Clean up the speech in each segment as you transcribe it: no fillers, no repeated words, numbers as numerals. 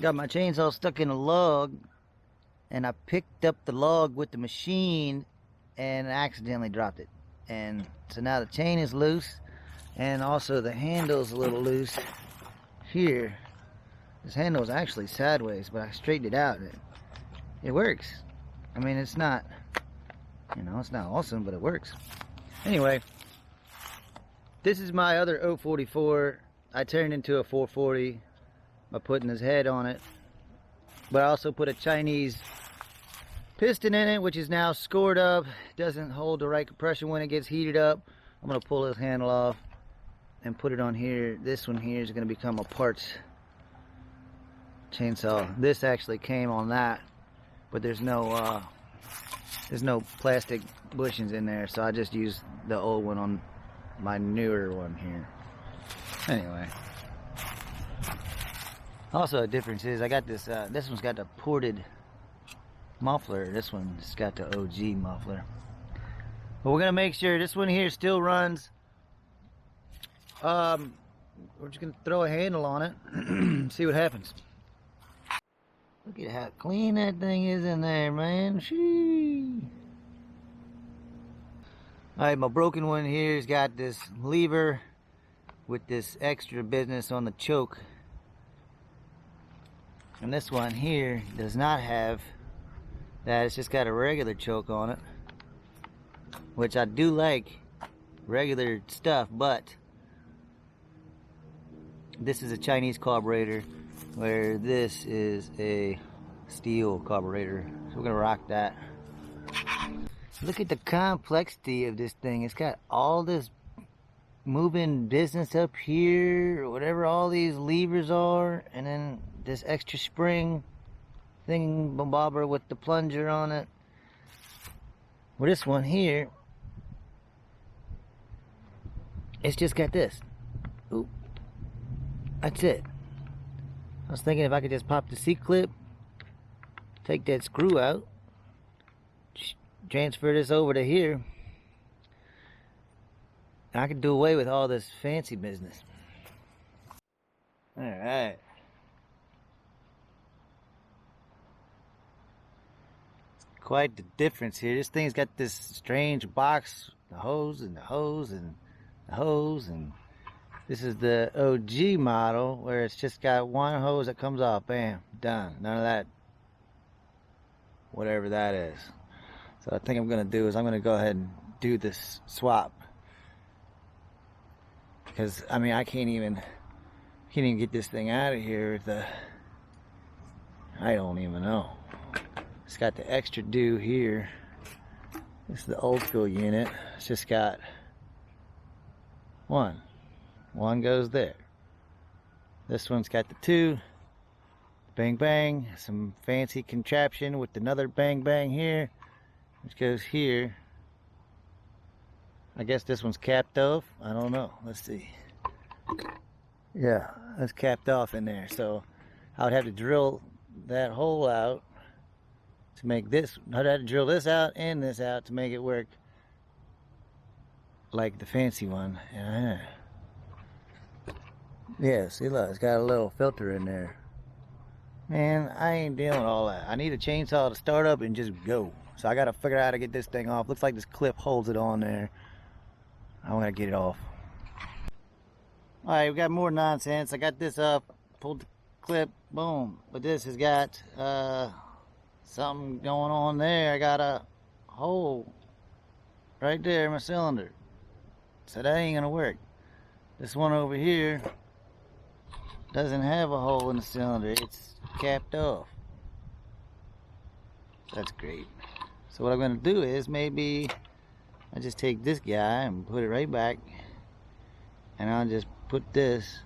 Got my chainsaw stuck in a log, and I picked up the log with the machine and accidentally dropped it. And so now the chain is loose, and also the handle's a little loose here. This handle is actually sideways, but I straightened it out. It works. I mean, it's not, it's not awesome, but it works. Anyway, this is my other 044. I turned into a 440 by putting his head on it. But I also put a Chinese piston in it, which is now scored up. Doesn't hold the right compression when it gets heated up. I'm going to pull this handle off and put it on here. This one here is going to become a parts chainsaw. This actually came on that, but there's no plastic bushings in there, so I just used the old one on my newer one here. Anyway, also a difference is I got this this one's got the ported muffler. This one's got the OG muffler, but we're gonna make sure this one here still runs. We're just gonna throw a handle on it see what happens. Look at how clean that thing is in there, man. Shee. Alright, my broken one here has got this lever with this extra business on the choke. And this one here does not have that. It's just got a regular choke on it, which I do like regular stuff, but this is a Chinese carburetor, where this is a steel carburetor. So we're gonna rock that. Look at the complexity of this thing. It's got all this moving business up here, or whatever all these levers are, and then this extra spring thing bobber with the plunger on it. Well, this one here, it's just got this. Oop. That's it. I was thinking if I could just pop the C-clip, take that screw out, transfer this over to here, and I could do away with all this fancy business. Alright. Quite the difference here. This thing's got this strange box, the hose and the hose and the hose, and this is the OG model where it's just got one hose that comes off. Bam, done. None of that, whatever that is. So I think I'm gonna do is I'm gonna go ahead and do this swap, because I mean I can't even get this thing out of here with the, I don't even know. It's got the extra do here. This is the old school unit. It's just got one goes there. This one's got the two, bang bang, some fancy contraption with another bang bang here, which goes here. I guess this one's capped off. I don't know. Let's see. Yeah, that's capped off in there. So I would have to drill that hole out to make this. I'd have to drill this out and this out to make it work like the fancy one. Yeah, see, look, it's got a little filter in there. Man, I ain't dealing with all that. I need a chainsaw to start up and just go. So I gotta figure out how to get this thing off. Looks like this clip holds it on there. I wanna get it off. Alright, we got more nonsense. I got this up, pulled the clip, boom. But this has got something going on there. I got a hole right there in my cylinder. So that ain't gonna work. This one over here doesn't have a hole in the cylinder. It's capped off. That's great. So what I'm going to do is maybe I just take this guy and put it right back, and I'll just put this,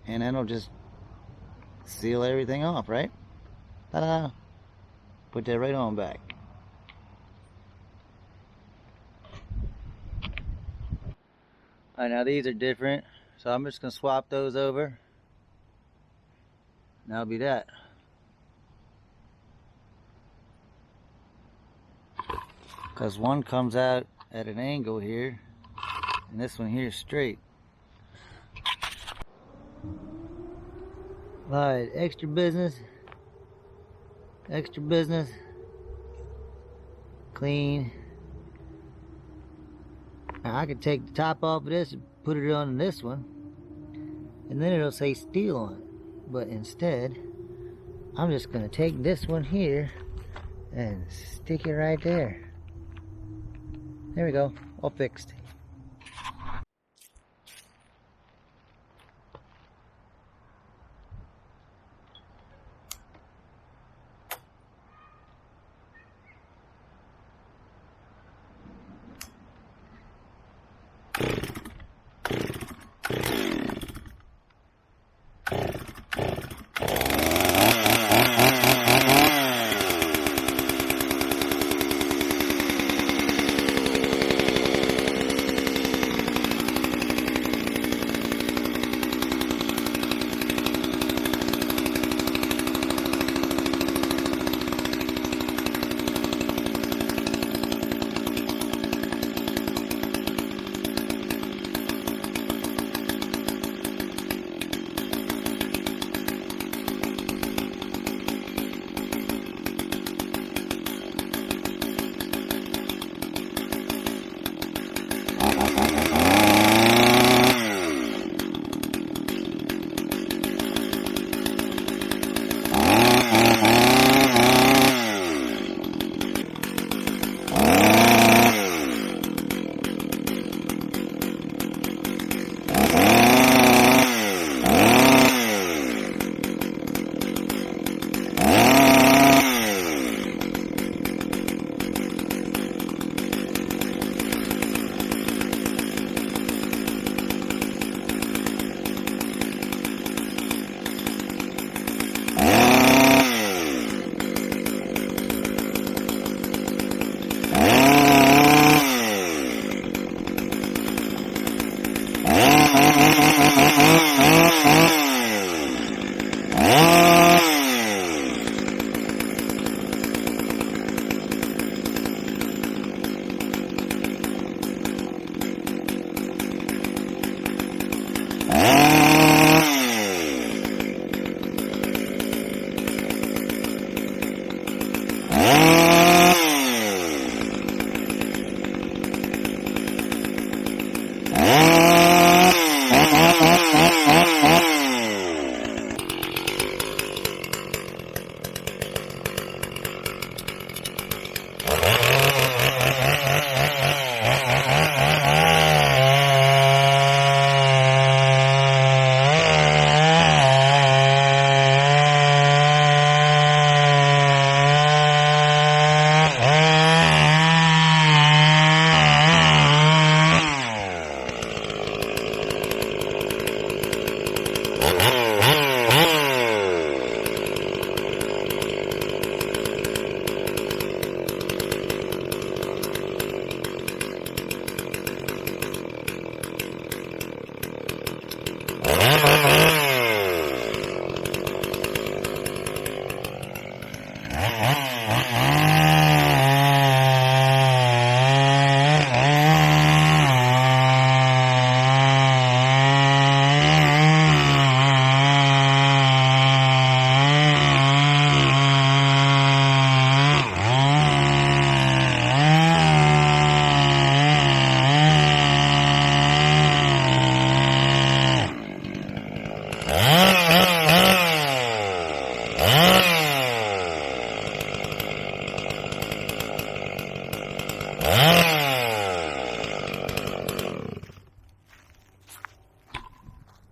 and that'll just seal everything off, right? Ta-da! Put that right on back. Alright, now these are different, so I'm just going to swap those over. That'll be that. Because one comes out at an angle here, and this one here is straight. Alright, extra business. Clean. Now I could take the top off of this and put it on this one, and then it'll say steel on it. But instead, I'm just gonna take this one here and stick it right there. There we go, all fixed.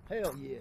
Hell yeah.